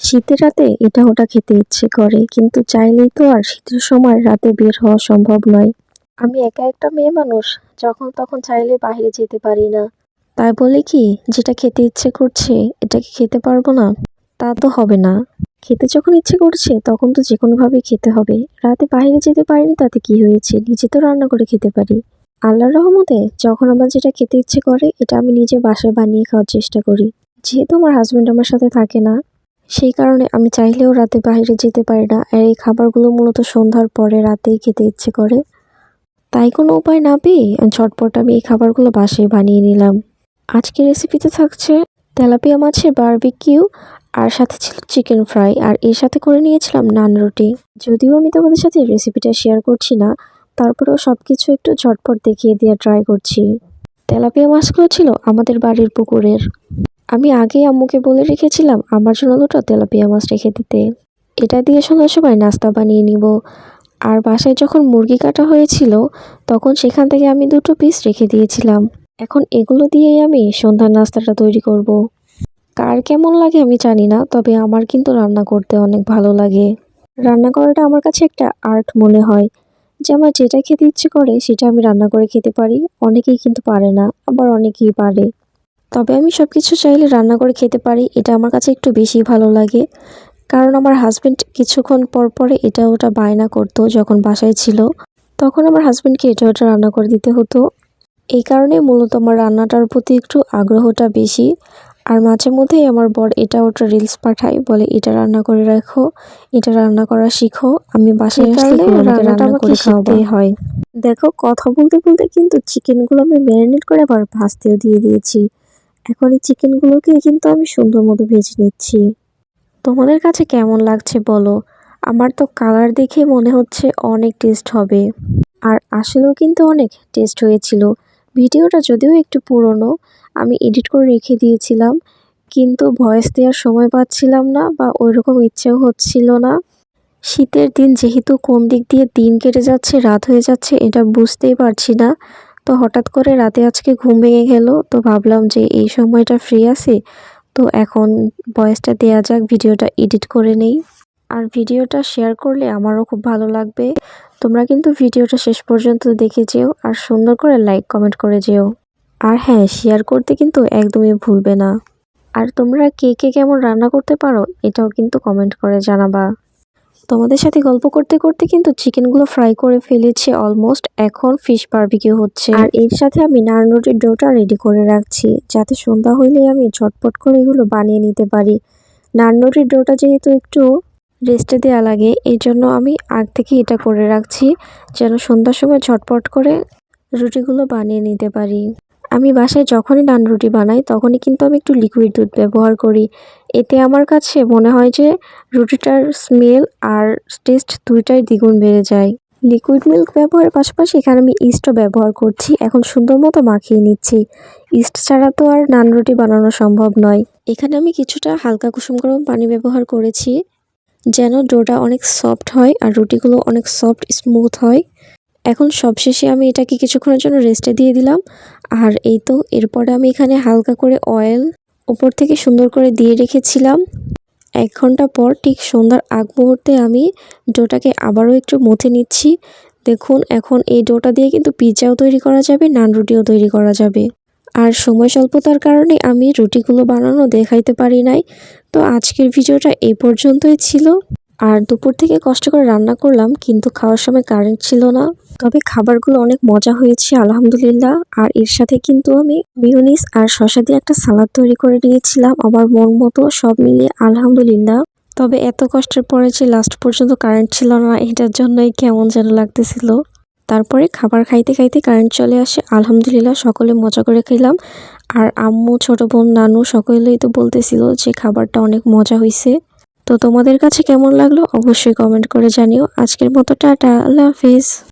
শীতের রাতে এটা ওটা খেতে ইচ্ছে করে, কিন্তু চাইলেই তো আর শীতের সময় রাতে বের হওয়া সম্ভব নয়। আমি একা একটা মেয়ে মানুষ, যখন তখন চাইলে বাইরে যেতে পারি না। তাই বলে কি যেটা খেতে ইচ্ছে করছে এটা কি খেতে পারবো না? তা তো হবে না। খেতে যখন ইচ্ছে করছে তখন তো যেকোনোভাবেই খেতে হবে। রাতে বাইরে যেতে পারিনি তাতে কি হয়েছে, নিজে তো রান্না করে খেতে পারি। আল্লাহর রহমতে যখন আমার যেটা খেতে ইচ্ছে করে এটা আমি নিজে বাসায় বানিয়ে খাওয়ার চেষ্টা করি। যেহেতু আমার হাজবেন্ড আমার সাথে থাকে না, সেই কারণে আমি চাইলেও রাতে বাইরে যেতে পারি না। আর এই খাবারগুলো মূলত সন্ধ্যার পরে রাতেই খেতে ইচ্ছে করে। তাই কোনো উপায় না পেয়ে ঝটপট আমি এই খাবারগুলো বাসায় বানিয়ে নিলাম। আজকের রেসিপিতে থাকছে তেলাপিয়া মাছের বারবিকিউ, আর সাথে ছিল চিকেন ফ্রাই, আর এর সাথে করে নিয়েছিলাম নান রুটি। যদিও আমি তোমাদের সাথে রেসিপিটা শেয়ার করছি না, তারপরেও সবকিছু একটু ঝটপট দেখিয়ে দিয়ে ট্রাই করছি। তেলাপিয়া মাছগুলো ছিল আমাদের বাড়ির পুকুরের। আমি আগেই আম্মুকে বলে রেখেছিলাম আমার জন্য দুটো তেলাপিয়া মাছ রেখে দিতে। এটা দিয়ে সন্ধ্যার সময় নাস্তা বানিয়ে নিব। আর বাসায় যখন মুরগি কাটা হয়েছিল তখন সেখান থেকে আমি দুটো পিস রেখে দিয়েছিলাম। এখন এগুলো দিয়েই আমি সন্ধ্যার নাস্তাটা তৈরি করব। কার কেমন লাগে আমি জানি না, তবে আমার কিন্তু রান্না করতে অনেক ভালো লাগে। রান্না করাটা আমার কাছে একটা আর্ট মনে হয়, যে আমার যেটা খেতে ইচ্ছে করে সেটা আমি রান্না করে খেতে পারি। অনেকেই কিন্তু পারে না, আবার অনেকেই পারে। তবে আমি সবকিছু চাইলে রান্না করে খেতে পারি, এটা আমার কাছে একটু বেশি ভালো লাগে। কারণ আমার হাজবেন্ড কিছুক্ষণ পর পরে এটা ওটা বায়না করতো যখন বাসায় ছিল, তখন আমার হাজবেন্ডকে এটা ওটা রান্না করে দিতে হতো। এই কারণে মূলত আমার রান্নাটার প্রতি একটু আগ্রহটা বেশি। আর মাঝে মধ্যেই আমার বর এটা ওটা রিলস পাঠায়, বলে এটা রান্না করে রাখো, এটা রান্না করা শিখো। আমি বাসায় আসলে রান্নাটা আমাকে শিখতেই হয়। দেখো, কথা বলতে বলতে কিন্তু চিকেনগুলো আমি ম্যারিনেট করে আবার ভাজতেও দিয়ে দিয়েছি। এখন এই চিকেনগুলোকে কিন্তু আমি সুন্দর মতো ভেজে নিচ্ছি। তোমাদের কাছে কেমন লাগছে বলো? আমার তো কালার দেখে মনে হচ্ছে অনেক টেস্ট হবে। আর আসলেও কিন্তু অনেক টেস্ট হয়েছিল। ভিডিওটা যদিও একটু পুরনো, আমি এডিট করে রেখে দিয়েছিলাম, কিন্তু ভয়েস দেওয়ার সময় পাচ্ছিলাম না বা ওইরকম ইচ্ছেও হচ্ছিল না। শীতের দিন যেহেতু কোন দিক দিয়ে দিন কেটে যাচ্ছে রাত হয়ে যাচ্ছে এটা বুঝতেই পারছি না। তো হঠাৎ করে রাতে আজকে ঘুম ভেঙে গেল, তো ভাবলাম যে এই সময়টা ফ্রি আছে, তো এখন ভয়েসটা দেওয়া যাক, ভিডিওটা এডিট করে নেই। আর ভিডিওটা শেয়ার করলে আমারও খুব ভালো লাগবে। তোমরা কিন্তু ভিডিওটা শেষ পর্যন্ত দেখে যেও, আর সুন্দর করে লাইক কমেন্ট করে যেও। আর হ্যাঁ, শেয়ার করতে কিন্তু একদমই ভুলবে না। আর তোমরা কে কে কেমন রান্না করতে পারো এটাও কিন্তু কমেন্ট করে জানাবা। তোমাদের সাথে গল্প করতে করতে কিন্তু চিকেনগুলো ফ্রাই করে ফেলেছি অলমোস্ট। এখন ফিশ বারবিকিউ হচ্ছে, আর এর সাথে আমি নান রুটির ডোটা রেডি করে রাখছি, যাতে সন্ধ্যা হইলে আমি ঝটপট করে এগুলো বানিয়ে নিতে পারি। নান রুটির ডোটা যেহেতু একটু রেস্টে দেওয়া লাগে, এই জন্য আমি আগ থেকে এটা করে রাখছি, যেন সন্ধ্যার সময় ঝটপট করে রুটিগুলো বানিয়ে নিতে পারি। আমি বাসায় যখনই নান রুটি বানাই তখনই কিন্তু আমি একটু লিকুইড দুধ ব্যবহার করি। এতে আমার কাছে মনে হয় যে রুটিটার স্মেল আর টেস্ট দুইটাই দ্বিগুণ বেড়ে যায়। লিকুইড মিল্ক ব্যবহারের পাশাপাশি এখানে আমি ইস্টও ব্যবহার করছি। এখন সুন্দর মতো মাখিয়ে নিচ্ছি। ইস্ট ছাড়া তো আর নান রুটি বানানো সম্ভব নয়। এখানে আমি কিছুটা হালকা কুসুম গরম পানি ব্যবহার করেছি, যেন ডোটা অনেক সফট হয় আর রুটিগুলো অনেক সফট স্মুথ হয়। এখন সবশেষে আমি এটাকে কিছুক্ষণের জন্য রেস্টে দিয়ে দিলাম। আর এই তো এরপরে আমি এখানে হালকা করে অয়েল উপর থেকে সুন্দর করে দিয়ে রেখেছিলাম। 1 ঘন্টা পর ঠিক সন্ধ্যার আগ মুহূর্তে আমি ডোটাকে আবারও একটু মথে নিচ্ছি। দেখুন, এখন এই ডোটা দিয়ে কিন্তু পিৎজাও তৈরি করা যাবে, নান রুটিও তৈরি করা যাবে। আর সময় স্বল্পতার কারণে আমি রুটিগুলো বানানো দেখাইতে পারি নাই। তো আজকের ভিডিওটা এই পর্যন্তই ছিল। আর দুপুর থেকে কষ্ট করে রান্না করলাম, কিন্তু খাওয়ার সময় কারেন্ট ছিল না। তবে খাবারগুলো অনেক মজা হয়েছে আলহামদুলিল্লাহ। আর এর সাথে কিন্তু আমি মিউনিস আর শসা দিয়ে একটা সালাদ তৈরি করে নিয়েছিলাম আমার মন মতো, সব মিলিয়ে আলহামদুলিল্লাহ। তবে এত কষ্টের পরে যে লাস্ট পর্যন্ত কারেন্ট ছিল না, এটার জন্যই কেমন যেন লাগতেছিল। তারপরে খাবার খাইতে খাইতে কারেন্ট চলে আসে, আলহামদুলিল্লাহ সকলে মজা করে খেলাম। আর আম্মু, ছোট বোন, নানু সকলেই তো বলতেছিল যে খাবারটা অনেক মজা হয়েছে। তো তোমাদের কাছে কেমন লাগলো অবশ্যই কমেন্ট করে জানিও। আজকের মতো টাটা, আল্লাহ হাফিজ।